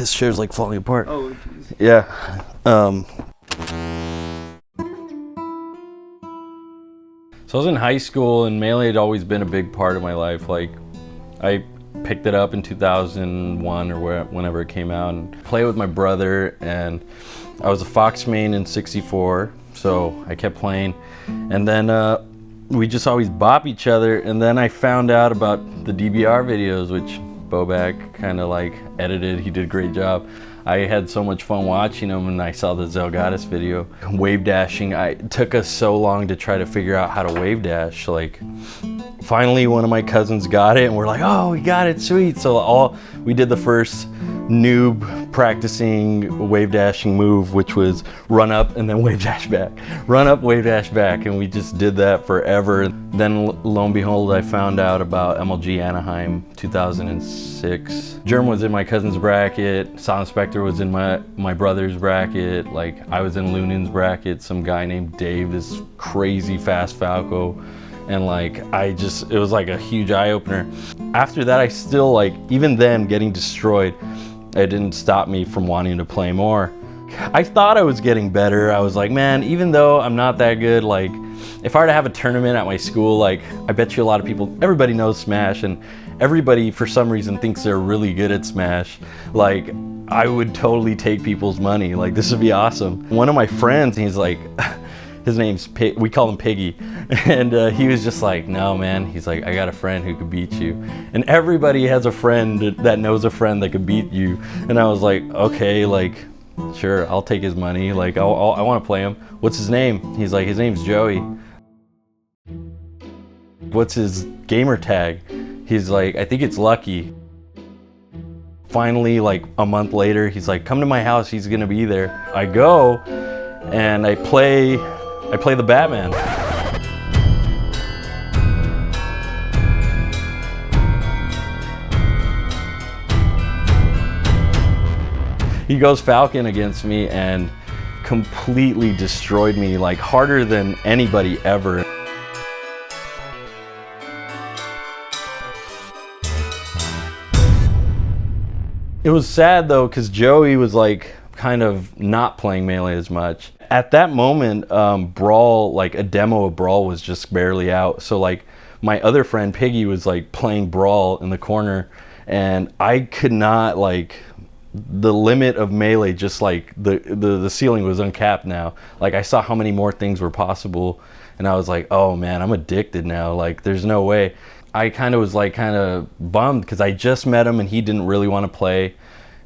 This chair's like falling apart. Oh, geez. Yeah. So I was in high school, and Melee had always been a big part of my life. Like, I picked it up in 2001 or whenever it came out, and played with my brother, and I was a Fox main in 64, so I kept playing. And then we just always bop each other, and then I found out about the DBR videos, which Bobak kind of like edited. He did a great job. I had so much fun watching them, and I saw the Zelgadis video. Wave dashing, it took us so long to try to figure out how to wave dash. Like, finally one of my cousins got it, and we're like, oh, we got it, sweet. So we did the first noob practicing wave dashing move, which was run up and then wave dash back. Run up, wave dash back, and we just did that forever. Then lo and behold, I found out about MLG Anaheim 2006. Germ was in my cousin's bracket, Silent Spectre was in my brother's bracket, like I was in Lunin's bracket, some guy named Dave, this crazy fast Falco. And like, it was like a huge eye-opener. After that, I still, like, even then getting destroyed, it didn't stop me from wanting to play more. I thought I was getting better. I was like, man, even though I'm not that good, like, if I were to have a tournament at my school, like, I bet you a lot of people, everybody knows Smash, and everybody for some reason thinks they're really good at Smash. Like, I would totally take people's money. Like, this would be awesome. One of my friends, he's like, his name's we call him Piggy, and he was just like, no man, he's like, I got a friend who could beat you. And everybody has a friend that knows a friend that could beat you. And I was like, okay, like, sure, I'll take his money, like, I want to play him. What's his name? He's like, his name's Joey. What's his gamer tag? He's like, I think it's Lucky. Finally, like a month later, he's like, come to my house, he's gonna be there. I go and I play the Batman. He goes Falcon against me and completely destroyed me, like harder than anybody ever. It was sad though, because Joey was like kind of not playing Melee as much. At that moment, Brawl, like a demo of Brawl was just barely out. So like my other friend Piggy was like playing Brawl in the corner, and I could not, like, the limit of Melee, just like the ceiling was uncapped now. Like, I saw how many more things were possible, and I was like, oh man, I'm addicted now. Like, there's no way. I kind of was like kind of bummed because I just met him and he didn't really want to play,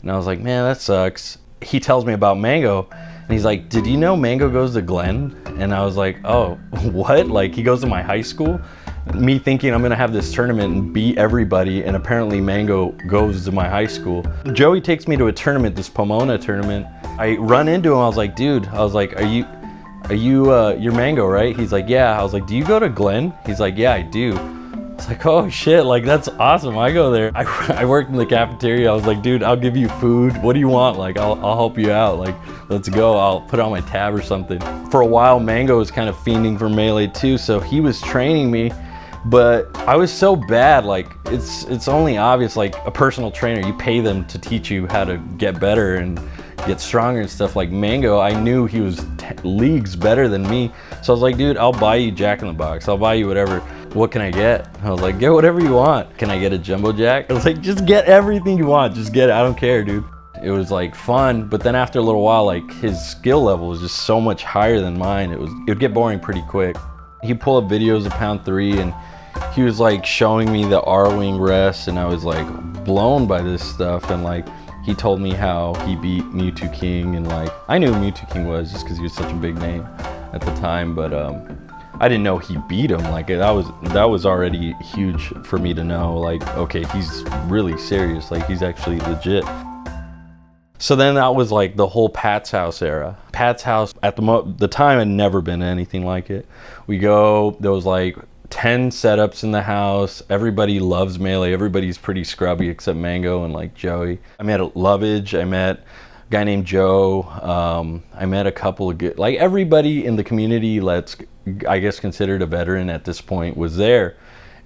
and I was like, man, that sucks. He tells me about Mango, and he's like, did you know Mango goes to Glenn? And I was like, oh, what? Like, he goes to my high school? Me thinking I'm gonna have this tournament and beat everybody, and apparently Mango goes to my high school. Joey takes me to a tournament, this Pomona tournament. I run into him, I was like, dude, I was like, you're Mango, right? He's like, yeah. I was like, do you go to Glenn? He's like, yeah, I do. It's like, oh shit, like, that's awesome. I go there. I worked in the cafeteria. I was like, dude, I'll give you food. What do you want? Like, I'll help you out. Like, let's go. I'll put it on my tab or something. For a while, Mango was kind of fiending for Melee too, so he was training me, but I was so bad. Like, it's only obvious, like a personal trainer, you pay them to teach you how to get better and get stronger and stuff. Like Mango, I knew he was leagues better than me, so I was like, dude, I'll buy you Jack in the Box. I'll buy you whatever. What can I get? I was like, get whatever you want. Can I get a Jumbo Jack? I was like, just get everything you want. Just get it. I don't care, dude. It was like fun, but then after a little while, like, his skill level was just so much higher than mine. It would get boring pretty quick. He'd pull up videos of Pound 3, and he was like showing me the R-Wing rest, and I was like blown by this stuff. And like, he told me how he beat Mewtwo King, and like, I knew who Mewtwo King was just because he was such a big name at the time, but I didn't know he beat him. Like, that was already huge for me to know, like, okay, he's really serious, like, he's actually legit. So then that was like the whole Pat's House era. Pat's House, at the time, had never been anything like it. We go, there was like 10 setups in the house. Everybody loves Melee. Everybody's pretty scrubby except Mango and like Joey. I met Lovage. I met a guy named Joe. I met a couple of good, like, everybody in the community, I guess considered a veteran at this point, was there.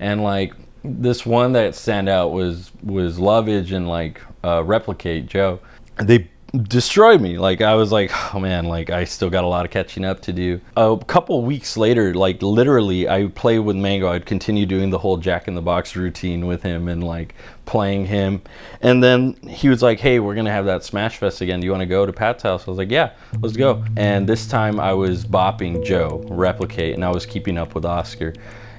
And like, This one that stand out was Lovage and like Replicate Joe. They destroyed me. Like I was like, oh man, like I still got a lot of catching up to do. A couple weeks later, like literally I played with Mango. I'd continue doing the whole Jack in the Box routine with him and like playing him. And then he was like, hey, we're gonna have that Smash Fest again. Do you want to go to Pat's house? I was like, yeah, let's go. And this time I was bopping Joe, Replicate, and I was keeping up with Oscar.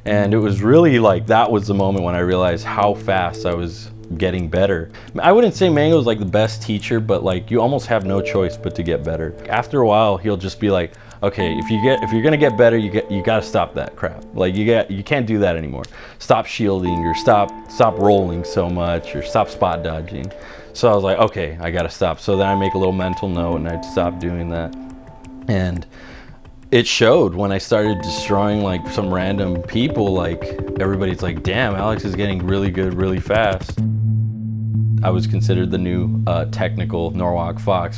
And it was really like, that was the moment when I realized how fast I was getting better. I wouldn't say Mango's like the best teacher, but like you almost have no choice but to get better. After a while, he'll just be like, okay, if you're gonna get better, you gotta stop that crap. Like you can't do that anymore. Stop shielding, or stop rolling so much, or stop spot dodging. So I was like, okay, I gotta stop. So then I make a little mental note and I'd stop doing that. And it showed when I started destroying like some random people. Like everybody's like, damn, Alex is getting really good really fast. I was considered the new technical Norwalk Fox.